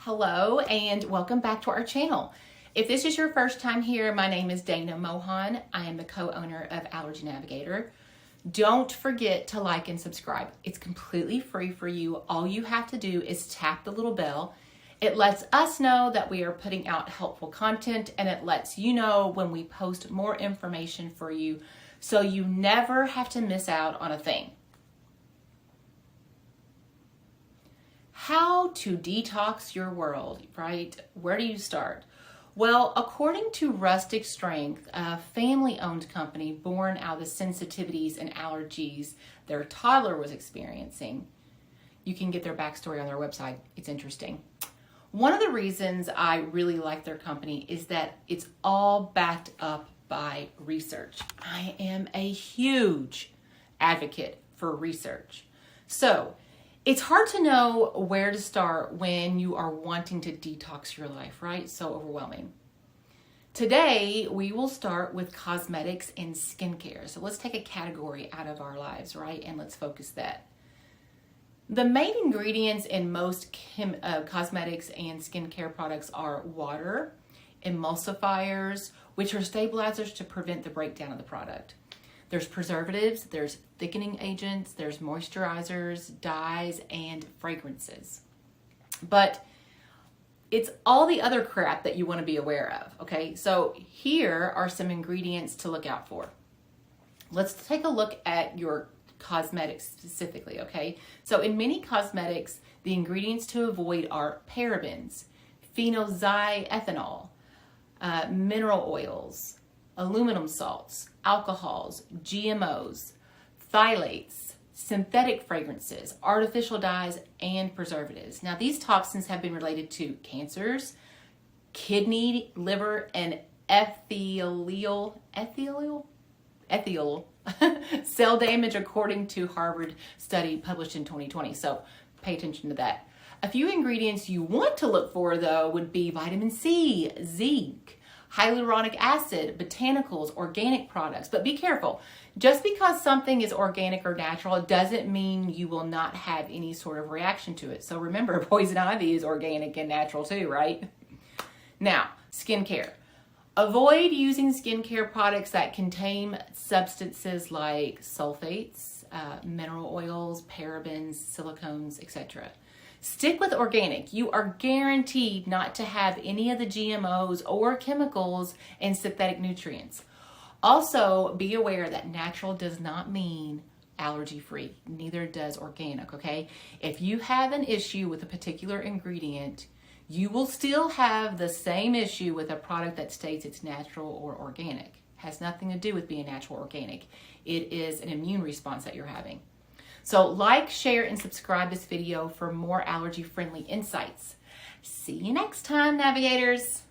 Hello and welcome back to our channel. If this is your first time here, my name is Dana Mohan. I am the co-owner of Allergy Navigator. Don't forget to like and subscribe. It's completely free for you. All you have to do is tap the little bell. It lets us know that we are putting out helpful content, and it lets you know when we post more information for you so you never have to miss out on a thing. How to detox your world, right? Where do you start? Well, according to Rustic Strength, a family-owned company born out of the sensitivities and allergies their toddler was experiencing, you can get their backstory on their website. It's interesting. One of the reasons I really like their company is that it's all backed up by research. I am a huge advocate for research. So, it's hard to know where to start when you are wanting to detox your life, right? So overwhelming. Today, we will start with cosmetics and skincare. So let's take a category out of our lives, right? And let's focus that. The main ingredients in most cosmetics and skincare products are water, emulsifiers, which are stabilizers to prevent the breakdown of the product. There's preservatives, there's thickening agents, there's moisturizers, dyes, and fragrances. But it's all the other crap that you want to be aware of, okay? So here are some ingredients to look out for. Let's take a look at your cosmetics specifically, okay? So in many cosmetics, the ingredients to avoid are parabens, phenolxyethanol, mineral oils, aluminum salts, alcohols, GMOs, phthalates, synthetic fragrances, artificial dyes, and preservatives. Now, these toxins have been related to cancers, kidney, liver, and epithelial cell damage, according to Harvard study published in 2020. So pay attention to that. A few ingredients you want to look for, though, would be vitamin C, zinc, hyaluronic acid, botanicals, organic products. But be careful. Just because something is organic or natural, it doesn't mean you will not have any sort of reaction to it. So remember, poison ivy is organic and natural too, right? Now, skincare. Avoid using skincare products that contain substances like sulfates, mineral oils, parabens, silicones, etc. Stick with organic. You are guaranteed not to have any of the GMOs or chemicals and synthetic nutrients. Also, be aware that natural does not mean allergy-free. Neither does organic, okay? If you have an issue with a particular ingredient, you will still have the same issue with a product that states it's natural or organic. It has nothing to do with being natural or organic. It is an immune response that you're having. So like, share, and subscribe this video for more allergy-friendly insights. See you next time, navigators.